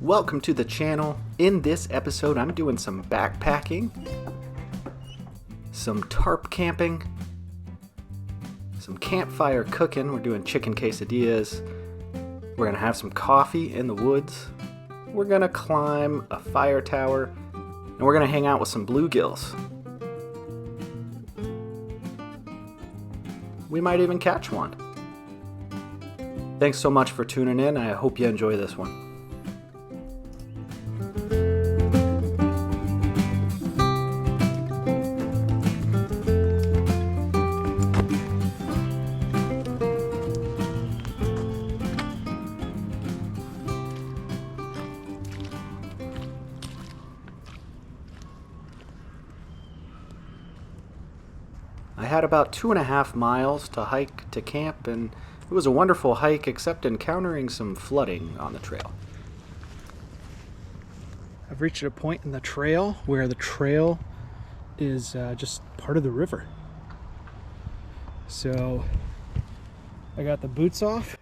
Welcome to the channel. In this episode, I'm doing some backpacking, some tarp camping, some campfire cooking. We're doing chicken quesadillas. We're gonna have some coffee in the woods. We're gonna climb a fire tower, and we're gonna hang out with some bluegills. We might even catch one. Thanks so much for tuning in. I hope you enjoy this one. I had about 2.5 miles to hike to camp, and it was a wonderful hike except encountering some flooding on the trail. I've reached a point in the trail where the trail is just part of the river. So I got the boots off.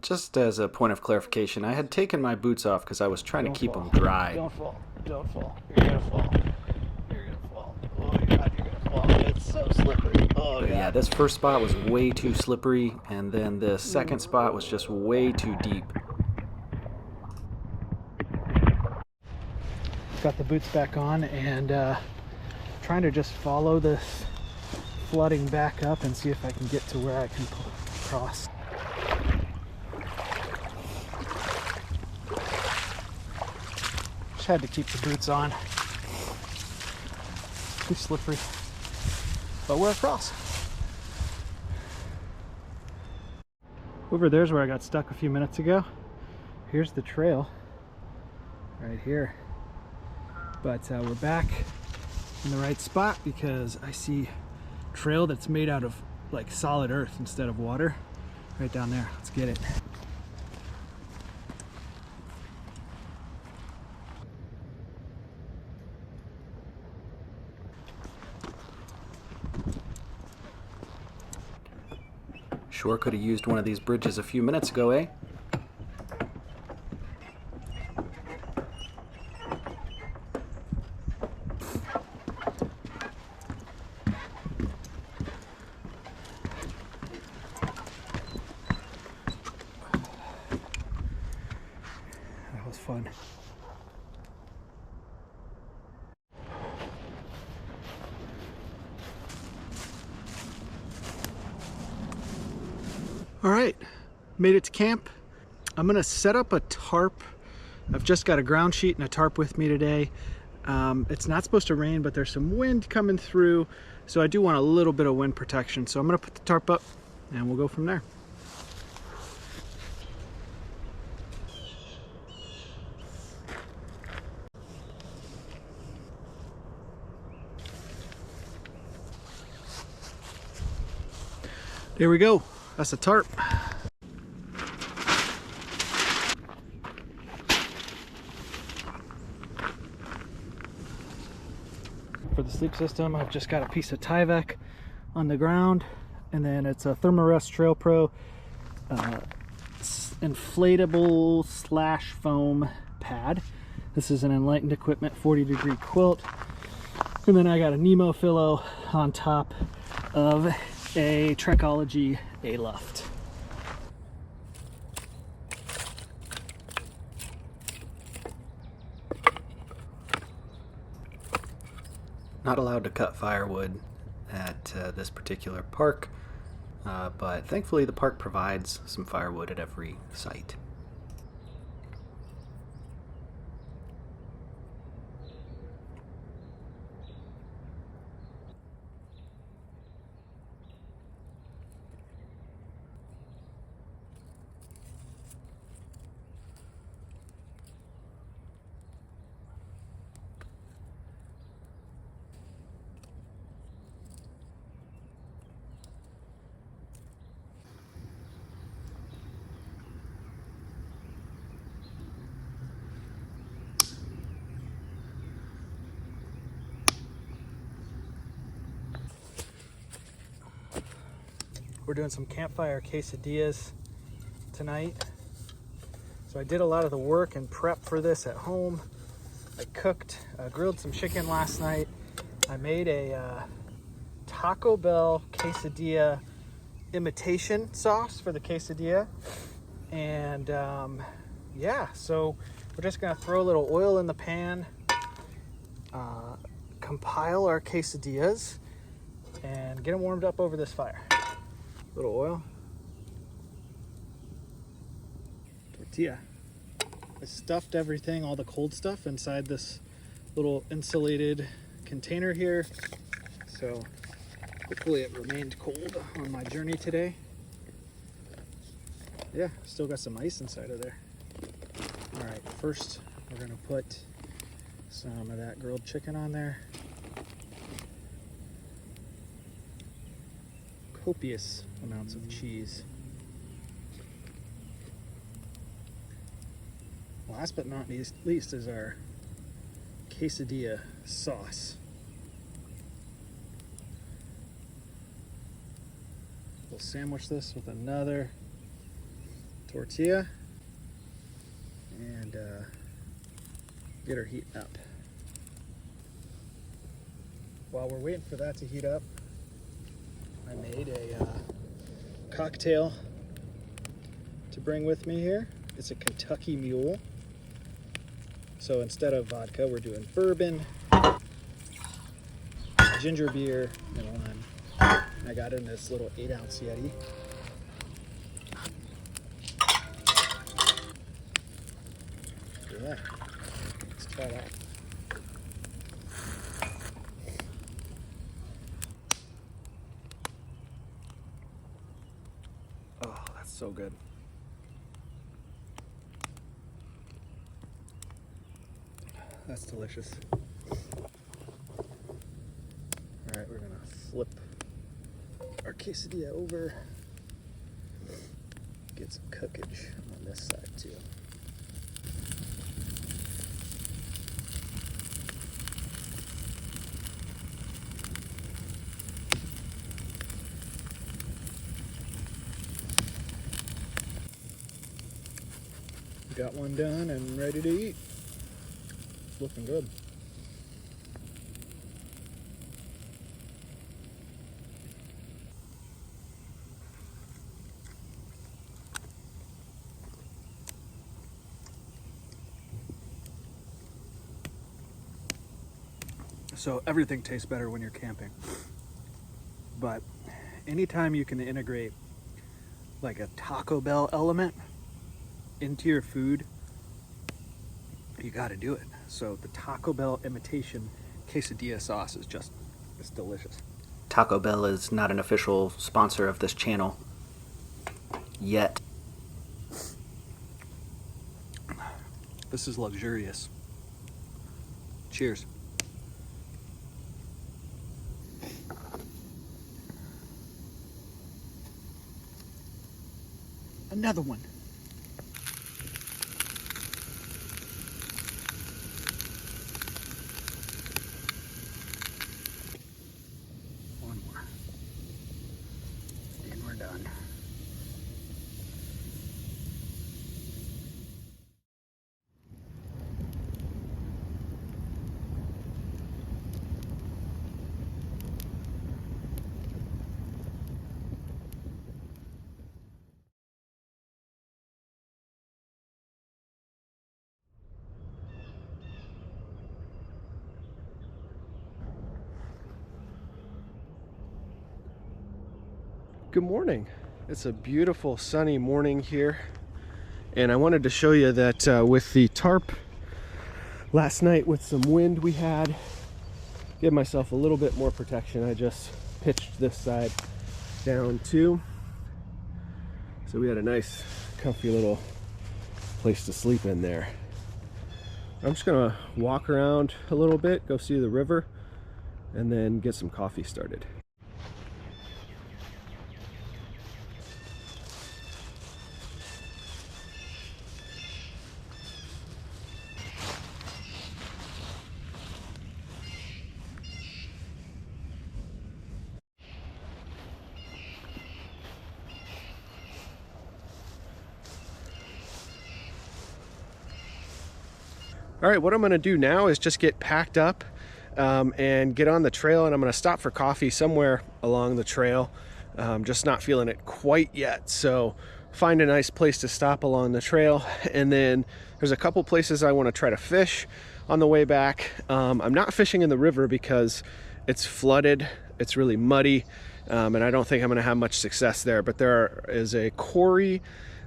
Just as a point of clarification, I had taken my boots off because I was trying to keep them dry. Don't fall. Don't fall. You're gonna fall. You're gonna fall. Oh my God, you're gonna fall. It's so slippery. Oh But yeah, this first spot was way too slippery, and then the second spot was just way too deep. Got the boots back on and trying to just follow this flooding back up and see if I can get to where I can cross. Just had to keep the boots on. Too slippery. But we're across. Over there's where I got stuck a few minutes ago. Here's the trail right here. But we're back in the right spot because I see trail that's made out of like solid earth instead of water right down there. Let's get it. Sure could have used one of these bridges a few minutes ago, eh? That was fun. All right, made it to camp. I'm gonna set up a tarp. I've just got a ground sheet and a tarp with me today. It's not supposed to rain, but there's some wind coming through, so I do want a little bit of wind protection. So I'm gonna put the tarp up and we'll go from there. There we go. That's a tarp. For the sleep system, I've just got a piece of Tyvek on the ground, and then it's a Thermarest Trail Pro inflatable / foam pad. This is an Enlightened Equipment 40-degree quilt, and then I got a Nemo pillow on top of a Trekology A-Loft. Not allowed to cut firewood at this particular park, but thankfully the park provides some firewood at every site. We're doing some campfire quesadillas tonight. So I did a lot of the work and prep for this at home. I cooked, grilled some chicken last night. I made a Taco Bell quesadilla imitation sauce for the quesadilla. And yeah, so we're just gonna throw a little oil in the pan, compile our quesadillas, and get them warmed up over this fire. A little oil. Tortilla. I stuffed everything, all the cold stuff, inside this little insulated container here. So hopefully it remained cold on my journey today. Yeah, still got some ice inside of there. All right, first we're gonna put some of that grilled chicken on there. Copious amounts of cheese. Last but not least is our quesadilla sauce. We'll sandwich this with another tortilla and get her heating up. While we're waiting for that to heat up, I made a cocktail to bring with me here. It's a Kentucky Mule. So instead of vodka, we're doing bourbon, ginger beer, and lime. I got in this little 8-ounce Yeti. Yeah, let's try that. Oh, that's so good. That's delicious. All right, we're gonna flip our quesadilla over. Get some cookage on this side too. Got one done and ready to eat. Looking good. So everything tastes better when you're camping. But anytime you can integrate like a Taco Bell element into your food, you got to do it. So the Taco Bell imitation quesadilla sauce is just, it's delicious. Taco Bell is not an official sponsor of this channel yet. This is luxurious. Cheers. Another one. One more. And we're done. Good morning. It's a beautiful sunny morning here, and I wanted to show you that with the tarp last night, with some wind we had, give myself a little bit more protection. I just pitched this side down too, so we had a nice comfy little place to sleep in there. I'm just gonna walk around a little bit, go see the river, and then get some coffee started. All right, what I'm gonna do now is just get packed up and get on the trail, and I'm gonna stop for coffee somewhere along the trail. Just not feeling it quite yet, so find a nice place to stop along the trail, and then there's a couple places I want to try to fish on the way back. I'm not fishing in the river because it's flooded, it's really muddy, and I don't think I'm gonna have much success there, but there is a quarry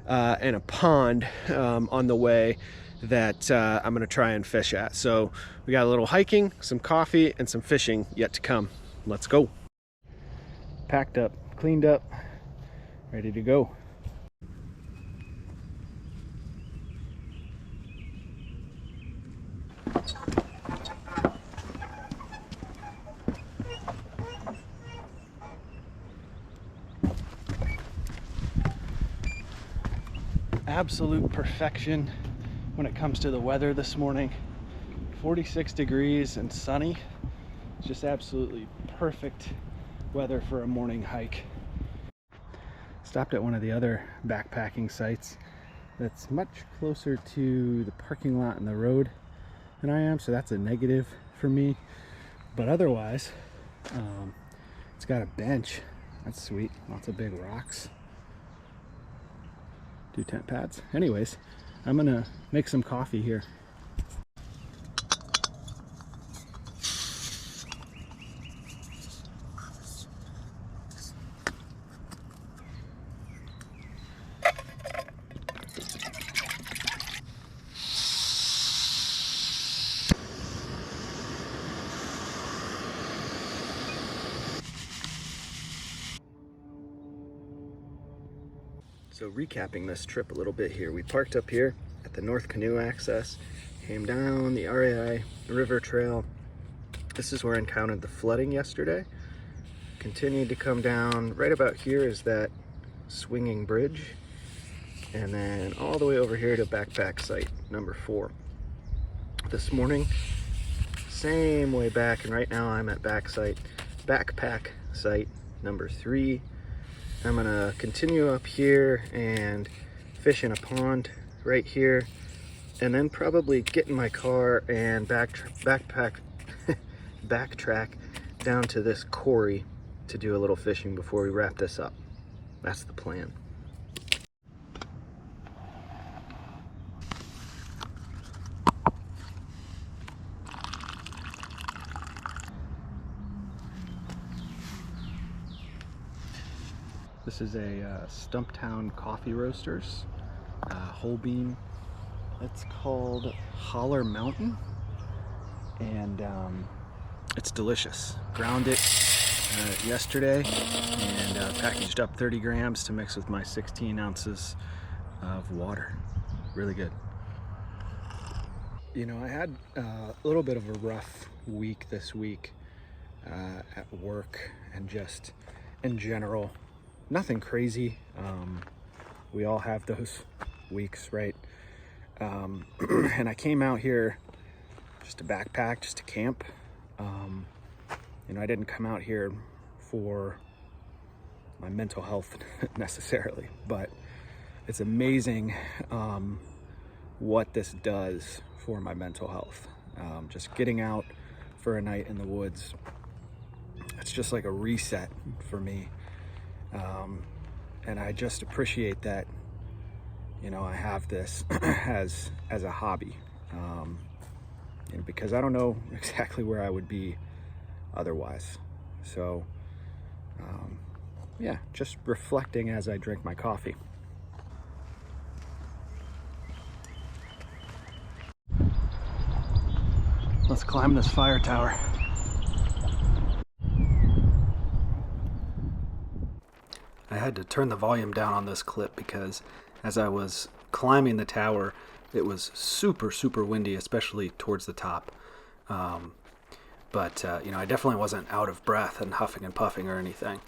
and a pond on the way that I'm gonna try and fish at. So we got a little hiking, some coffee, and some fishing yet to come. Let's go. Packed up, cleaned up, ready to go. Absolute perfection when it comes to the weather this morning. 46 degrees and sunny. It's just absolutely perfect weather for a morning hike. Stopped at one of the other backpacking sites that's much closer to the parking lot and the road than I am, so that's a negative for me. But otherwise, it's got a bench. That's sweet. Lots of big rocks. 2 tent pads. Anyways, I'm gonna make some coffee here. So recapping this trip a little bit here, we parked up here at the North Canoe Access, came down the RAI River Trail. This is where I encountered the flooding yesterday. Continued to come down. Right about here is that swinging bridge. And then all the way over here to backpack site number 4. This morning, same way back, and right now I'm at backpack site number 3. I'm gonna continue up here and fish in a pond right here, and then probably get in my car and backtrack down to this quarry to do a little fishing before we wrap this up. That's the plan. This is a Stumptown Coffee Roasters, whole bean. It's called Holler Mountain, and it's delicious. Ground it yesterday and packaged up 30 grams to mix with my 16 ounces of water. Really good. You know, I had a little bit of a rough week this week at work and just in general. Nothing crazy. We all have those weeks, right? And I came out here just to backpack, just to camp. You know, I didn't come out here for my mental health necessarily, but it's amazing what this does for my mental health. Just getting out for a night in the woods, it's just like a reset for me. And I just appreciate that, you know, I have this as a hobby, and because I don't know exactly where I would be otherwise. So yeah, just reflecting as I drink my coffee. Let's climb this fire tower. I had to turn the volume down on this clip because as I was climbing the tower, it was super windy, especially towards the top. But you know, I definitely wasn't out of breath and huffing and puffing or anything.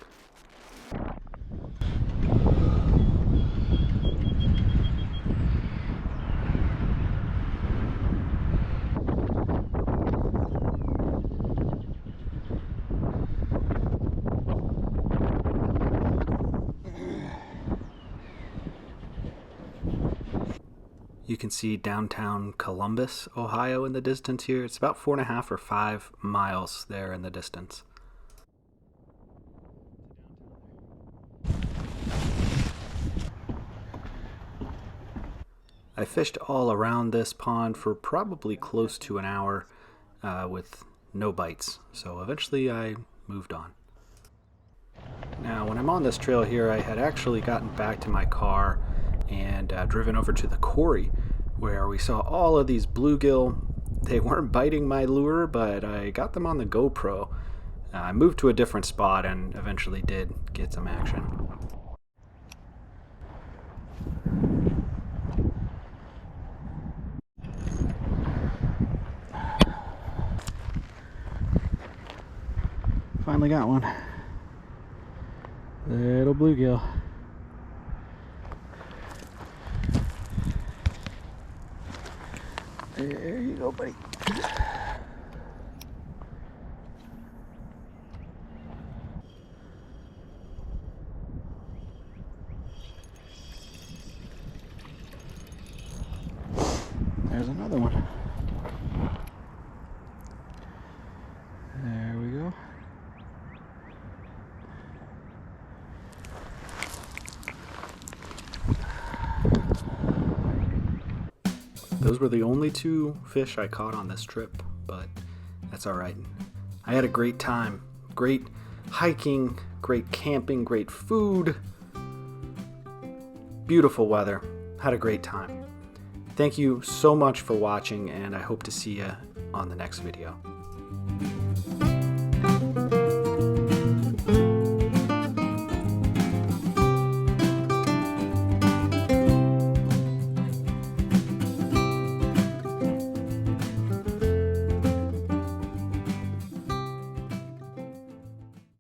You You can see downtown Columbus, Ohio in the distance here. It's about 4.5 or 5 miles there in the distance. I fished all around this pond for probably close to an hour with no bites, so eventually I moved on. Now, when I'm on this trail here, I had actually gotten back to my car and driven over to the quarry where we saw all of these bluegill. They weren't biting my lure, but I got them on the GoPro. I moved to a different spot and eventually did get some action. Finally got one. Little bluegill. There you go, buddy. There's another one. There we go. Those were the only 2 fish I caught on this trip, but that's alright. I had a great time. Great hiking, great camping, great food. Beautiful weather. Had a great time. Thank you so much for watching, and I hope to see you on the next video.